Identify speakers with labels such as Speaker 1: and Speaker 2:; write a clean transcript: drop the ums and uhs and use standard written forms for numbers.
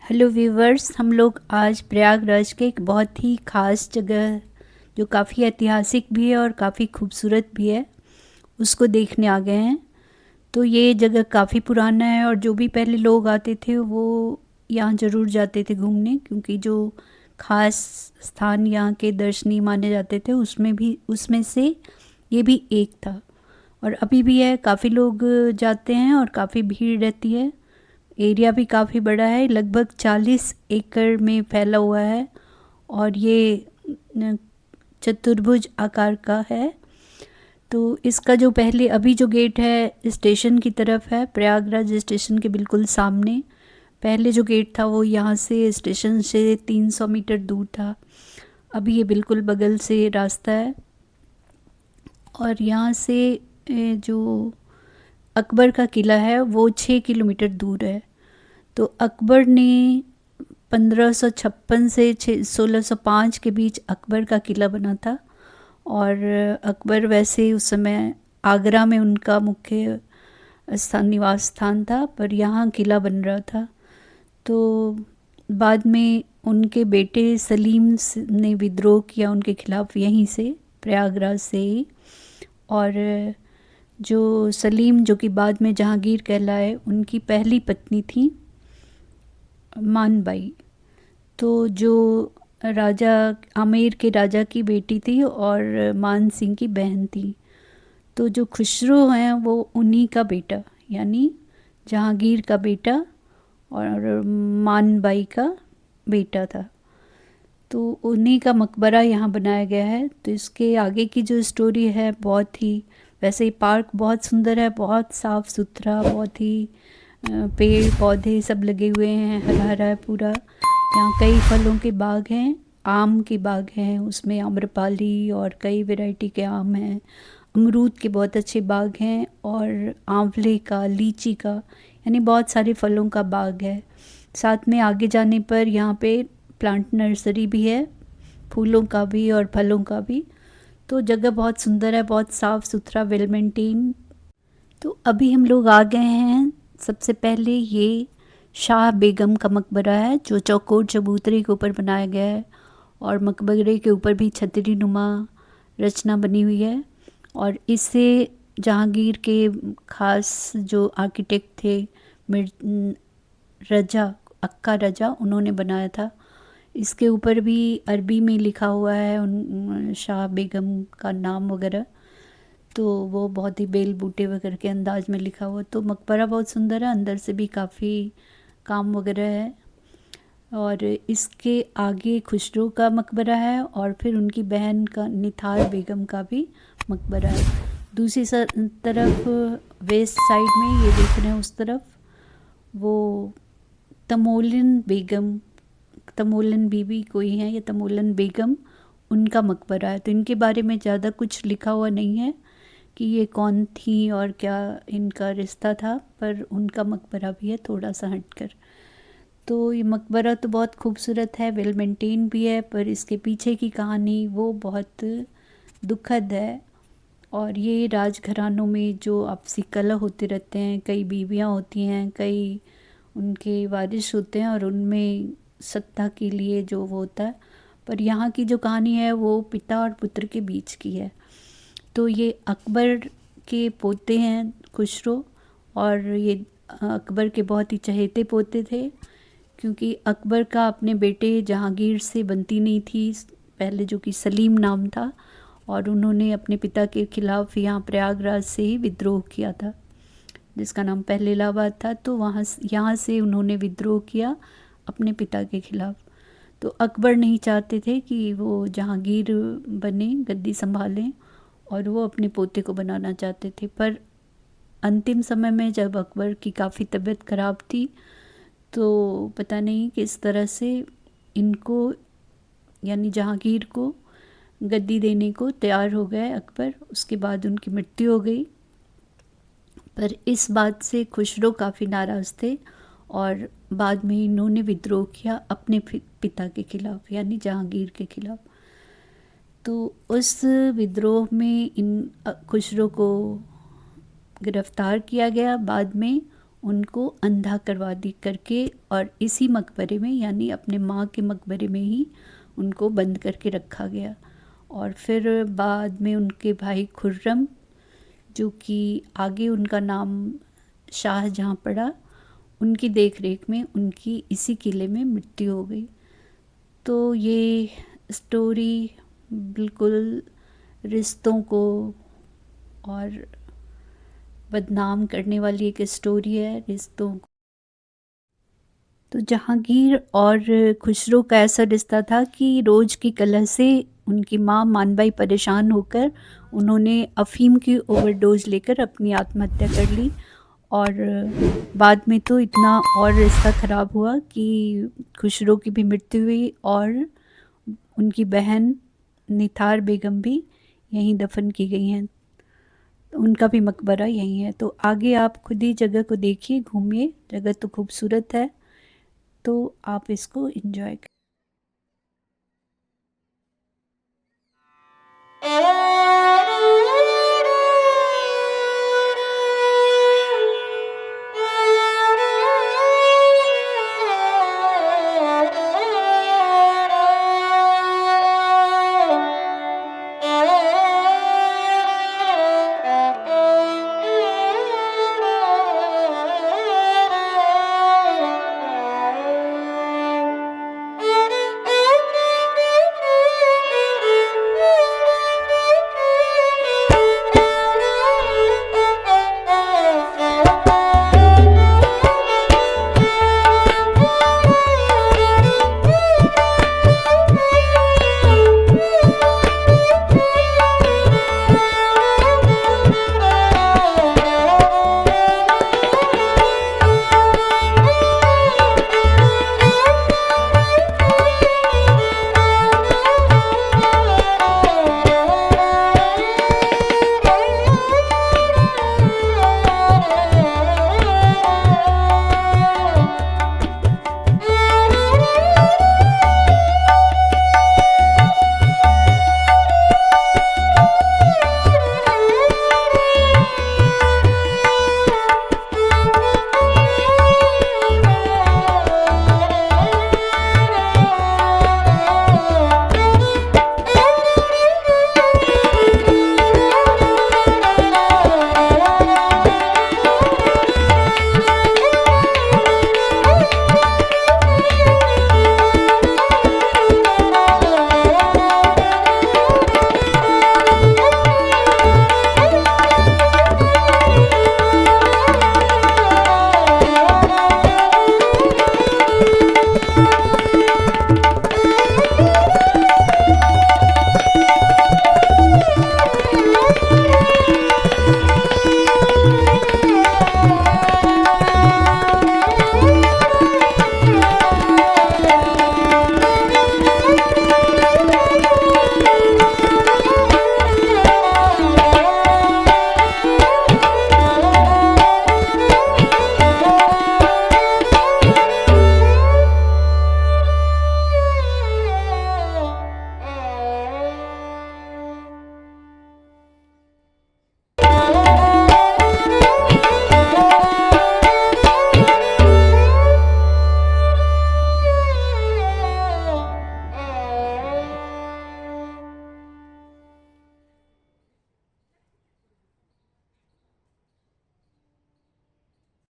Speaker 1: Hello viewers, हम लोग आज प्रयागराज के एक बहुत ही ख़ास जगह जो काफ़ी ऐतिहासिक भी है और काफ़ी खूबसूरत भी है उसको देखने आ गए हैं। तो ये जगह काफ़ी पुराना है और जो भी पहले लोग आते थे वो यहाँ ज़रूर जाते थे घूमने, क्योंकि जो ख़ास स्थान यहाँ के दर्शनीय माने जाते थे उसमें से ये भी एक था। और अभी भी है, काफ़ी लोग जाते हैं और काफ़ी भीड़ रहती है। एरिया भी काफ़ी बड़ा है, लगभग 40 एकड़ में फैला हुआ है और ये न, चतुर्भुज आकार का है। तो इसका जो पहले अभी जो गेट है स्टेशन की तरफ है, प्रयागराज स्टेशन के बिल्कुल सामने। पहले जो गेट था वो यहाँ से स्टेशन से 300 मीटर दूर था। अभी ये बिल्कुल बगल से रास्ता है और यहाँ से जो अकबर का किला है वो 6 किलोमीटर दूर है। तो अकबर ने 1556 से 1605 के बीच अकबर का किला बना था। और अकबर वैसे उस समय आगरा में उनका मुख्य निवास स्थान था, पर यहाँ किला बन रहा था। तो बाद में उनके बेटे सलीम ने विद्रोह किया उनके खिलाफ, यहीं से प्रयागराज से ही। और जो सलीम, जो कि बाद में जहांगीर कहलाए, उनकी पहली पत्नी थी मानबाई। तो जो राजा आमेर के राजा की बेटी थी और मान सिंह की बहन थी। तो जो खुसरो हैं वो उन्हीं का बेटा, यानी जहांगीर का बेटा और मानबाई का बेटा था। तो उन्हीं का मकबरा यहाँ बनाया गया है। तो इसके आगे की जो स्टोरी है बहुत ही, वैसे ही पार्क बहुत सुंदर है, बहुत साफ़ सुथरा, बहुत ही पेड़ पौधे सब लगे हुए हैं, हरा हरा है पूरा। यहाँ कई फलों के बाग हैं, आम के बाग हैं, उसमें आम्रपाली और कई वैरायटी के आम हैं। अमरूद के बहुत अच्छे बाग हैं और आंवले का, लीची का, यानी बहुत सारे फलों का बाग है। साथ में आगे जाने पर यहाँ पे प्लांट नर्सरी भी है, फूलों का भी और फलों का भी। तो जगह बहुत सुंदर है, बहुत साफ़ सुथरा, वेल मेंटेन। तो अभी हम लोग आ गए हैं, सबसे पहले ये शाह बेगम का मकबरा है जो चौकोर चबूतरे के ऊपर बनाया गया है। और मकबरे के ऊपर भी छतरी नुमा रचना बनी हुई है। और इसे जहांगीर के ख़ास जो आर्किटेक्ट थे रजा, अक्का रजा, उन्होंने बनाया था। इसके ऊपर भी अरबी में लिखा हुआ है उन शाह बेगम का नाम वगैरह। तो वो बहुत ही बेल बूटे वगैरह के अंदाज में लिखा हुआ। तो मकबरा बहुत सुंदर है, अंदर से भी काफ़ी काम वगैरह है। और इसके आगे खुसरो का मकबरा है और फिर उनकी बहन का निथार बेगम का भी मकबरा है। दूसरी तरफ वेस्ट साइड में ये देख रहे हैं, उस तरफ वो तमोलन बेगम, तमोलन बीबी कोई है या तमोलन बेगम, उनका मकबरा है। तो इनके बारे में ज़्यादा कुछ लिखा हुआ नहीं है कि ये कौन थी और क्या इनका रिश्ता था, पर उनका मकबरा भी है थोड़ा सा हटकर। तो ये मकबरा तो बहुत खूबसूरत है, वेल मेंटेन भी है, पर इसके पीछे की कहानी वो बहुत दुखद है। और ये राजघरानों में जो आपसी कलह होते रहते हैं, कई बीवियां होती हैं, कई उनके वारिस होते हैं और उनमें सत्ता के लिए जो वो होता है। पर यहाँ की जो कहानी है वो पिता और पुत्र के बीच की है। तो ये अकबर के पोते हैं खुसरो, और ये अकबर के बहुत ही चहेते पोते थे, क्योंकि अकबर का अपने बेटे जहांगीर से बनती नहीं थी पहले, जो कि सलीम नाम था। और उन्होंने अपने पिता के खिलाफ यहाँ प्रयागराज से ही विद्रोह किया था, जिसका नाम पहले इलाहाबाद था। तो यहाँ से उन्होंने विद्रोह किया अपने पिता के खिलाफ। तो अकबर नहीं चाहते थे कि वो जहांगीर बने, गद्दी संभालें, और वो अपने पोते को बनाना चाहते थे। पर अंतिम समय में जब अकबर की काफ़ी तबीयत खराब थी, तो पता नहीं किस तरह से इनको, यानी जहांगीर को गद्दी देने को तैयार हो गए अकबर। उसके बाद उनकी मृत्यु हो गई। पर इस बात से खुसरो काफ़ी नाराज़ थे और बाद में इन्होंने विद्रोह किया अपने पिता के खिलाफ, यानी जहांगीर के खिलाफ। तो उस विद्रोह में इन खुसरो को गिरफ्तार किया गया। बाद में उनको अंधा करवा दी करके, और इसी मकबरे में यानी अपने माँ के मकबरे में ही उनको बंद करके रखा गया। और फिर बाद में उनके भाई खुर्रम, जो कि आगे उनका नाम शाहजहाँ पड़ा, उनकी देख रेख में उनकी इसी किले में मृत्यु हो गई। तो ये स्टोरी बिल्कुल रिश्तों को और बदनाम करने वाली एक स्टोरी है, रिश्तों को। तो जहांगीर और खुसरो का ऐसा रिश्ता था कि रोज़ की कलह से उनकी माँ मानबाई परेशान होकर उन्होंने अफ़ीम की ओवरडोज लेकर अपनी आत्महत्या कर ली। और बाद में तो इतना और रिश्ता ख़राब हुआ कि खुसरो की भी मृत्यु हुई, और उनकी बहन निथार बेगम भी यहीं दफन की गई हैं। उनका भी मकबरा यहीं है। तो आगे आप खुद ही जगह को देखिए, घूमिए, जगह तो खूबसूरत है, तो आप इसको एंजॉय करें।